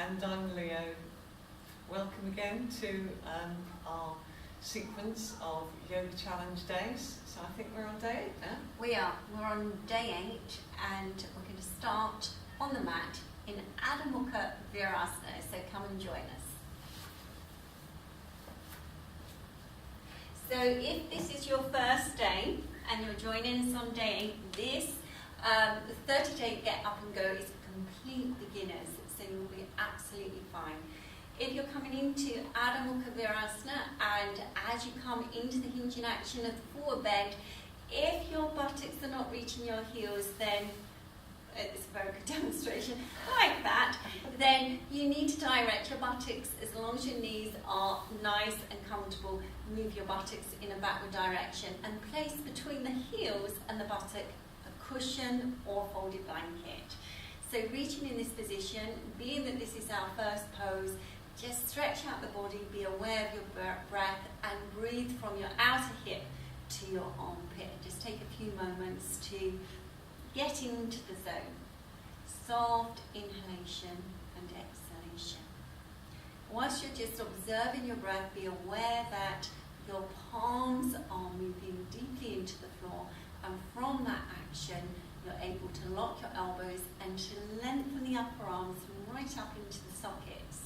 And I'm Leo. Welcome again to our sequence of Yoga Challenge days. So I think we're on day 8 now. We are. We're on day 8 and we're going to start on the mat in Adho Mukha Virasana. So come and join us. So if this is your first day and you're joining us on day 8, this 30-day Get Up and Go is for complete beginners, so you'll be absolutely fine. If you're coming into Adho Mukha Virasana and as you come into the hinging action of the forward bend, if your buttocks are not reaching your heels, then it's a very good demonstration, like that, then you need to direct your buttocks as long as your knees are nice and comfortable. Move your buttocks in a backward direction and place between the heels and the buttock a cushion or folded blanket. So reaching in this position, being that this is our first pose, just stretch out the body, be aware of your breath and breathe from your outer hip to your armpit. Just take a few moments to get into the zone. Soft inhalation and exhalation. Whilst you're just observing your breath, be aware that your palms are moving deeply into the floor, and from that action you're able to lock your elbows and to lengthen the upper arms right up into the sockets.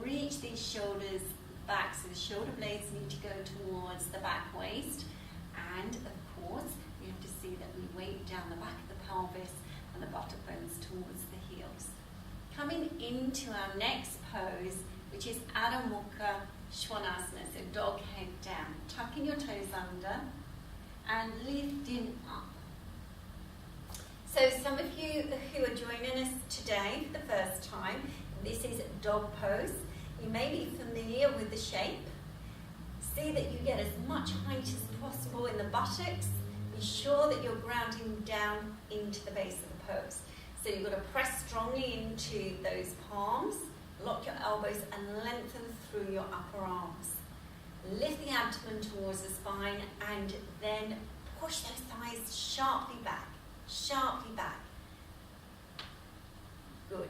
Reach these shoulders back, so the shoulder blades need to go towards the back waist, and of course we have to see that we weight down the back of the pelvis and the buttock bones towards the heels. Coming into our next pose, which is Adho Mukha Svanasana, so dog head down, tucking your toes under and lifting up. So some of you who are joining us today for the first time, this is dog pose. You may be familiar with the shape. See that you get as much height as possible in the buttocks. Be sure that you're grounding down into the base of the pose. So you've got to press strongly into those palms, lock your elbows and lengthen through your upper arms. Lift the abdomen towards the spine and then push those thighs sharply back, sharply back. Good.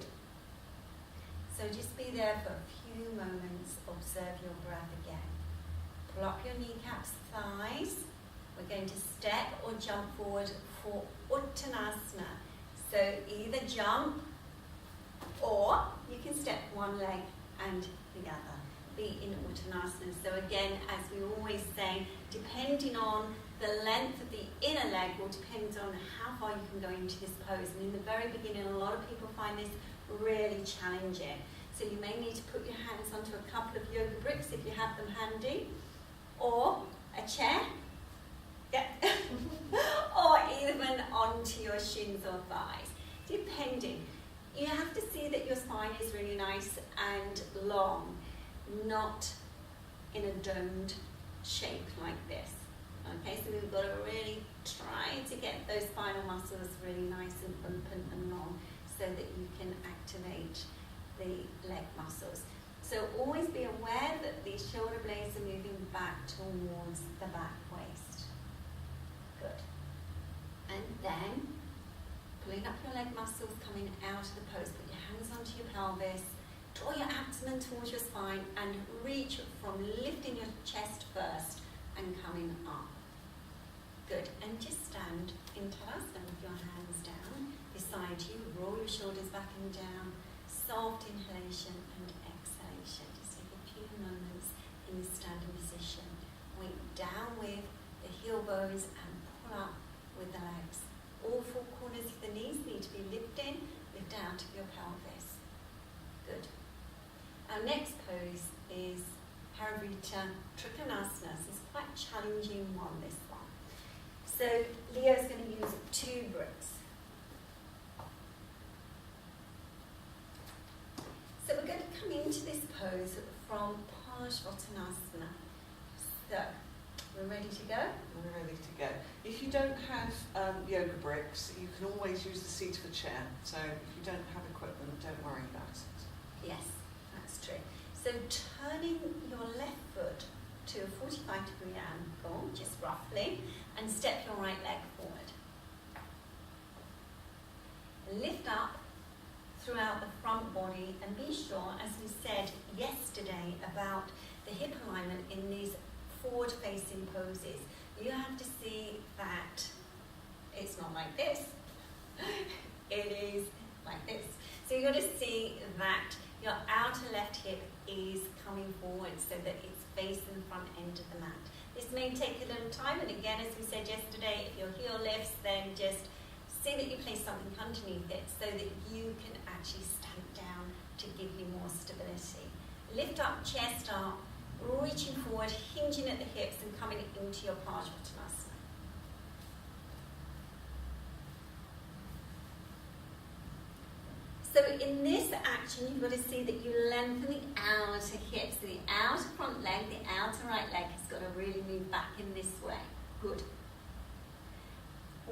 So just be there for a few moments, observe your breath again. Pull up your kneecaps, thighs. We're going to step or jump forward for Uttanasana. So either jump or you can step one leg and the other. Be in Uttanasana. So again, as we always say, depending on the length of the inner leg will depend on how far you can go into this pose. And in the very beginning, a lot of people find this really challenging. So you may need to put your hands onto a couple of yoga bricks if you have them handy, or a chair, yeah. or even onto your shins or thighs, depending. You have to see that your spine is really nice and long, not in a domed shape like this. Okay, so we've got to really try to get those spinal muscles really nice and open and long so that you can activate the leg muscles. So always be aware that these shoulder blades are moving back towards the back waist. Good. And then pulling up your leg muscles, coming out of the pose. Put your hands onto your pelvis. Draw your abdomen towards your spine and reach from lifting your chest first and coming up. Good. And just stand in Tadasana with your hands down beside you. Roll your shoulders back and down. Soft inhalation and exhalation. Just take a few moments in this standing position. Weight down with the heel bones and pull up with the legs. All four corners of the knees need to be lifting. Lift out of your pelvis. Good. Our next pose is Parivrtta Trikonasana. This is quite a challenging one, this one. So Leo's going to use 2 bricks. So we're going to come into this pose from Parsvottanasana. So we're ready to go? We're ready to go. If you don't have yoga bricks, you can always use the seat of a chair. So if you don't have equipment, don't worry about it. Yes, that's true. So turning your left foot to a 45-degree angle, just roughly, and step your right leg forward. Lift up throughout the front body, and be sure, as we said yesterday about the hip alignment in these forward facing poses, you have to see that it's not like this, it is like this. So you've got to see that your outer left hip is coming forward so that it's facing the front end of the mat. This may take a little time, and again, as we said yesterday, if your heel lifts, then just see that you place something underneath it so that you can actually stand down to give you more stability. Lift up, chest up, reaching forward, hinging at the hips and coming into your Parsvattanasana. So in this action, you've got to see that you lengthen the outer hips. So the outer front leg, the outer right leg has got to really move back in this way. Good.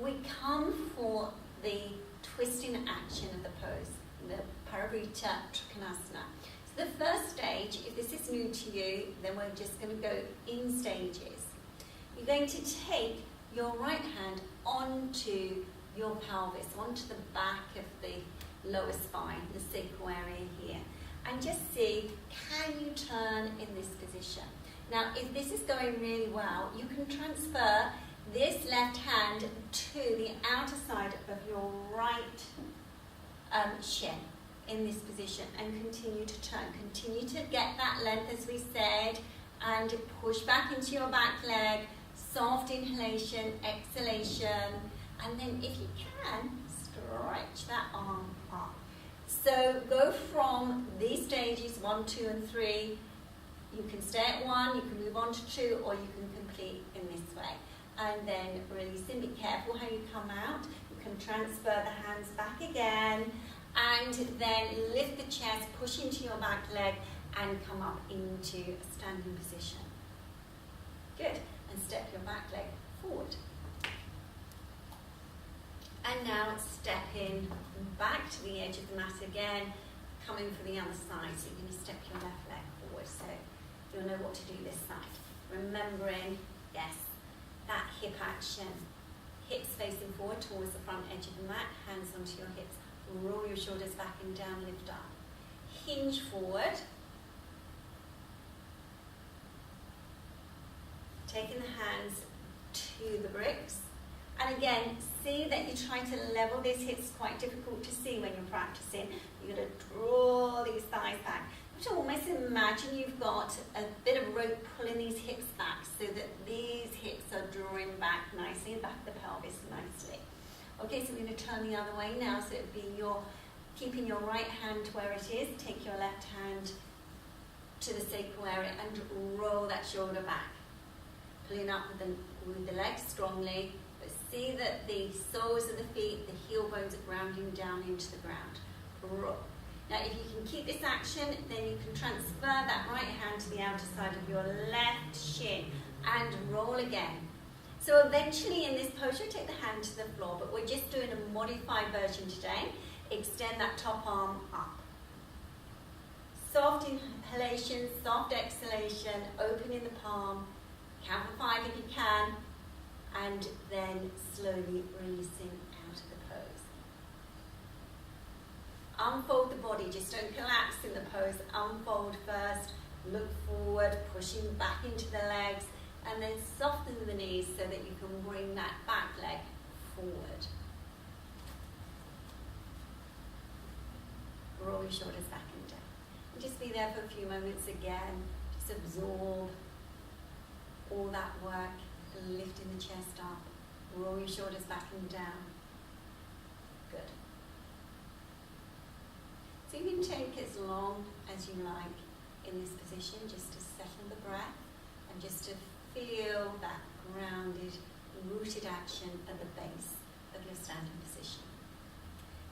We come for the twisting action of the pose, the Parivrtta Trikonasana. So the first stage, if this is new to you, then we're just going to go in stages. You're going to take your right hand onto your pelvis, onto the back of the lower spine, the sacral area here, and just see, can you turn in this position? Now, if this is going really well, you can transfer this left hand to the outer side of your right shin in this position and continue to turn. Continue to get that length, as we said, and push back into your back leg, soft inhalation, exhalation, and then if you can, stretch that arm up. So go from these stages 1, 2, and 3. You can stay at 1, you can move on to 2, or you can complete in this way. And then releasing, be careful how you come out. You can transfer the hands back again, and then lift the chest, push into your back leg, and come up into a standing position. Good. And step your back leg forward. And now stepping back to the edge of the mat again, coming for the other side. So you're going to step your left leg forward, so you'll know what to do this side. Remembering, yes, that hip action. Hips facing forward towards the front edge of the mat, hands onto your hips. Roll your shoulders back and down, lift up. Hinge forward. Taking the hands to the bricks. And again, see that you try to level these hips. Quite difficult to see when you're practicing. You're going to draw these thighs back. You have to almost imagine you've got a bit of rope pulling these hips back so that these hips are drawing back nicely, back the pelvis nicely. Okay, so we're going to turn the other way now. So it would be your keeping your right hand where it is. Take your left hand to the sacral area and roll that shoulder back. Pulling up with the legs strongly. But see that the soles of the feet, the heel bones are grounding down into the ground. Roll. Now, if you can keep this action, then you can transfer that right hand to the outer side of your left shin and roll again. So eventually in this pose, you'll take the hand to the floor, but we're just doing a modified version today. Extend that top arm up. Soft inhalation, soft exhalation, opening the palm. Count for 5 if you can, and then slowly releasing out of the pose. Unfold the body, just don't collapse in the pose. Unfold first, look forward, pushing back into the legs, and then soften the knees so that you can bring that back leg forward. Roll your shoulders back and down. And just be there for a few moments again. Just absorb all that work, lifting the chest up. Roll your shoulders back and down. Good. So you can take as long as you like in this position, just to settle the breath and just to feel that grounded, rooted action at the base of your standing position.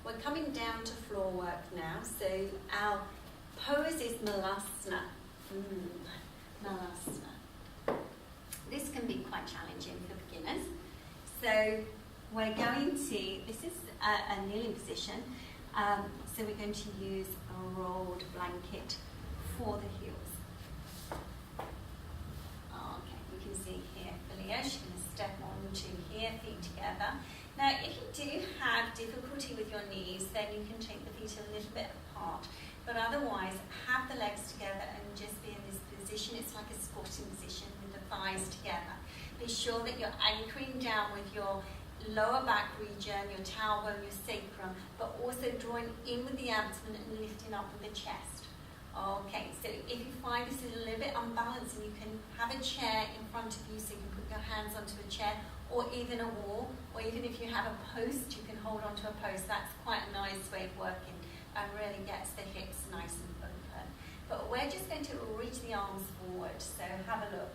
We're coming down to floor work now, so our pose is Malasana. Malasana. This can be quite challenging for beginners. So we're going to, this is a kneeling position, so we're going to use a rolled blanket for the heels. Okay, you can see here, Leo, she's going to step onto here, feet together. Now, if you do have difficulty with your knees, then you can take the feet a little bit apart. But otherwise, have the legs together and just be in this position. It's like a squatting position with the thighs together. Be sure that you're anchoring down with your lower back region, your tailbone, your sacrum, but also drawing in with the abdomen and lifting up with the chest. Okay, so if you find this is a little bit unbalanced, and you can have a chair in front of you so you can put your hands onto a chair, or even a wall, or even if you have a post, you can hold onto a post. That's quite a nice way of working and really gets the hips nice and open. But we're just going to reach the arms forward, so have a look.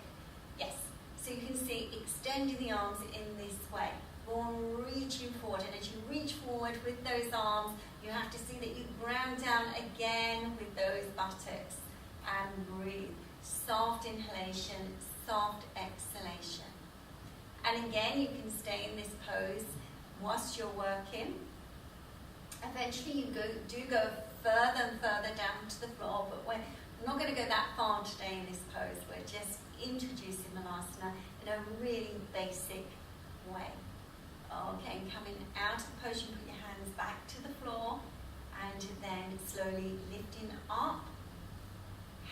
Yes, so you can see extending the arms in this way. Or reaching forward, and as you reach forward with those arms, you have to see that you ground down again with those buttocks and breathe. Soft inhalation, soft exhalation. And again, you can stay in this pose whilst you're working. Eventually you do go further and further down to the floor, but we're not going to go that far today in this pose. We're just introducing Malasana in a really basic way. Okay, coming out of the pose, you put your hands back to the floor and then slowly lifting up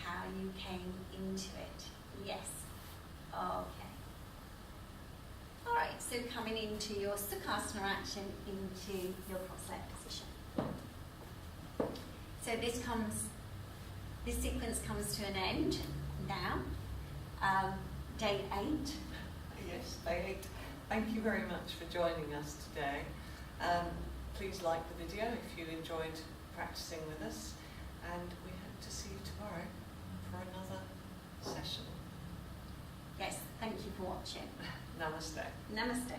how you came into it. Yes. Okay. Alright, so coming into your Sukhasana action, into your cross-leg position. So this sequence comes to an end now. Day 8. Yes, day 8. Thank you very much for joining us today. Please like the video if you enjoyed practicing with us, and we hope to see you tomorrow for another session. Yes, thank you for watching. Namaste. Namaste.